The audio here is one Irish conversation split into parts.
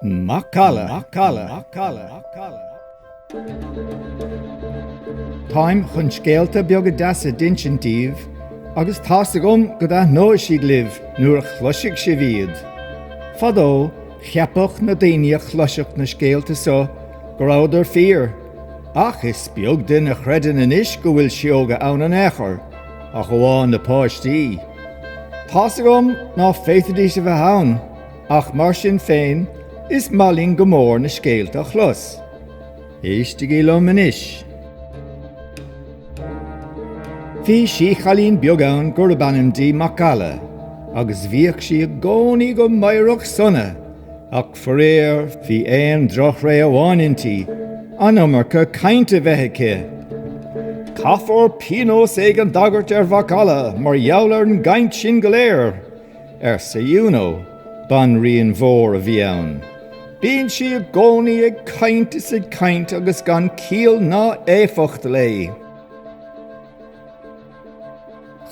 Macalla. Táim chun scéalta beag a deasa dinsintíomh, agus tása gom go dá nó siad libh nuair a chluisigh sé bhíad. Fadó, cheapach na daoine a chluiseach na scéalta so, go raibh ar fíor. Ach is beag den a chreidean inis go bhfuil seoga ann an éachair, a go bháin na páistí. Tása gom ná féitidí sa bheith ann, ach mar sin féin is malín go mór na scéalta a chluas. Éiste gélum inis. Bhí sí chalín beag ann gur banimdí Macalla, agus bhíoh sí a gcónaí go maireach sonna, ach foréir bhí éon droch ré amháinintí, anammarcha cainte bheithice. Cafor pinos ag an dagart Macalla, mar jouler an gaint sin go léir. Sa dúnó, ban rion mhór a bhí ann. Bíonn sí a gcónaí ag caint is ag caint agus gan cíal ná éfacht lé.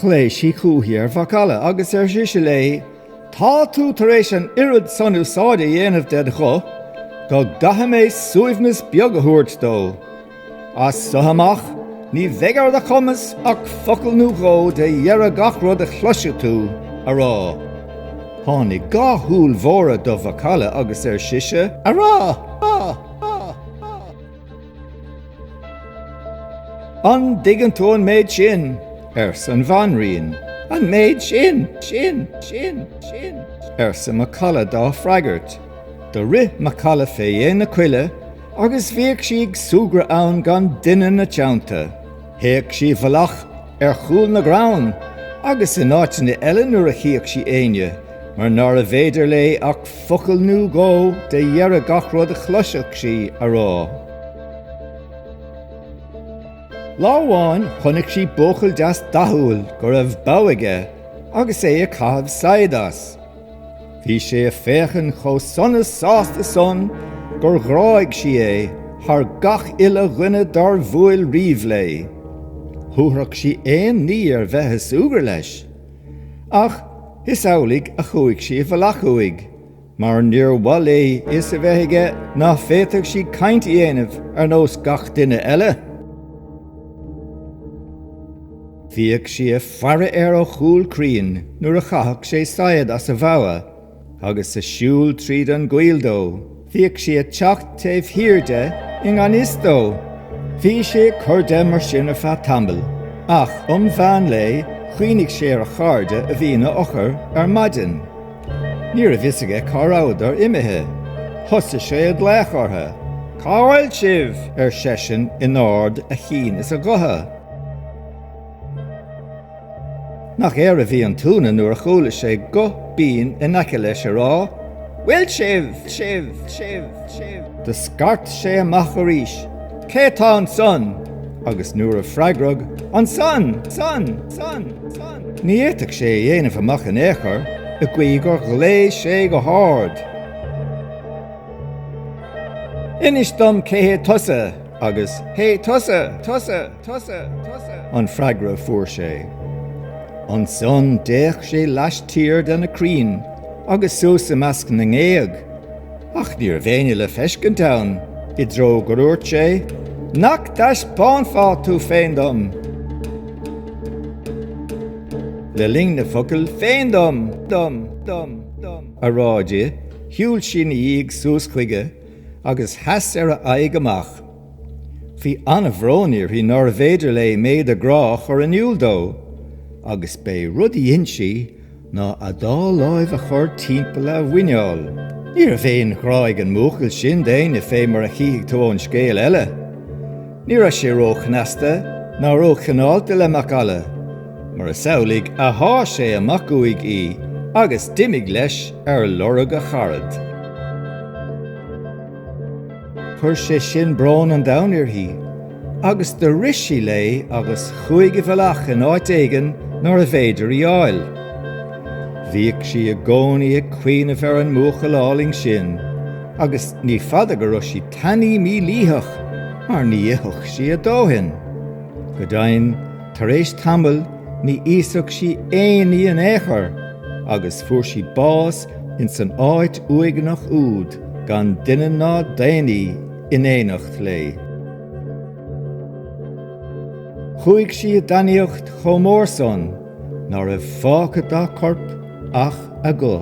Chléis sí cúthaí Macalla agus síse lé, tá tú tar éis an irid san úsáide dhéanamh de cho, go gahamé suaimhnas beag a thuairt dó. As sohamach, ní bhegar de chumas ach focail nó gó de dhearra gachrod a chluise tú a rá. Tháinig gá thúil mhóra do Macalla agus síse a rá. An digan tú an méid sin, san bhanríon, an méid sin. Sa Macalla dá freigart. Do ri Macalla fé na cuile, agus bhíoh sí ag súgra ann gan duine na teanta. Héic sí bhalach chúl na grán, agus in áit na eile nuair a chiaach sí aine, mar nar a bhéidir lé ach focail nó gó de dhearra gachrod a chluiseach sí a rá. Láháin chunig sí bócail deas dathúil go raibh báige, agus é a cathbh saidas. Bhí sé a féchan chomh sonas sásta son, gur ghráig sí thar gach ile rinne dar bhuail riomh lé. Thuaireadh sí éon ní ar bheithas úgar leis. Ach, is amhlaigh a chuaigh sí bhalachúig, mar níor bhil is a bheithige ná féiteach sí caint dhéanamh ar nós gach duine eile. Bhíoh sí a fara ar ó chúl crín nuair a chathach sé saiad as a bhaile, agus a siúil tríd an gcuildó. Bhíoh sí a teacht taobh hiirde in an istó. Bhí sé chuirde mar sin ar feadh tambal, ach bhean lé chuoinnig sé a chairde a bhína ochar ar maidin. Níor a bhisaige carádar imithe. Thosa sé a gléachartha. Cáil sibh seisin in áard a chin is a gotha. Nach a bhí an túna nuair a chola sé go bíon in aice leis a rá, bhfuil sibh. De scart sé amach a ríis. Cé tá an son? Agus nuair a freigrog, an son. Ní éiteach sé dhéanamh amach an éachair, a gcuí gur lééis sé go háard. Inis dom cé tusa, agus hé tusa. An freigra fuair sé. An son déach sé leis tír den na crín, agus suas measc na ngéag. Ach níor bhéine le feiscin ann, I dro go úirt sé, nach deis pánfá tú féin dom. Le ling na focail féin dom. A ráide, hiúil sin íag suas chuige, agus heas ar a aig amach. Bhí anna bhrónir hí nar bhéidir le méad a grách ar an úldó, agus bé rudí insí ná a dá láimh a chur timpeall a bhuineáil. Níor a féin chráig an múchail sin déin a fé mar a chiigh tú an scéal eile. Níor a sé róchnasta ná róchanáilta le Macalla, mar a samhlaigh a thá sé amach uig agus dimig leis ar lorg a charad. Chuir sé sin brán an damhníor hí, agus de risí lé agus chuig a bhealach in áit éigen nar a bhéidir I áil. Bhíoh sí a gcónaí a cuiineh ar an múchail áling sin, agus ní fada go raibh sí tannaí mílíthach, mar ní itheach sí a dóthain. Go dainn tar éis tambal ní íosach sí éonaí an éachair, agus fuair sí bás in san áit uigeanach úd gan duine ná daoine in éanacht lé. Chuig si a daíocht chomór son, nar a fácha dá corp ach a go.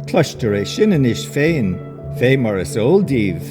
Cloistear é sin inis féin, fé mar is óldíomh.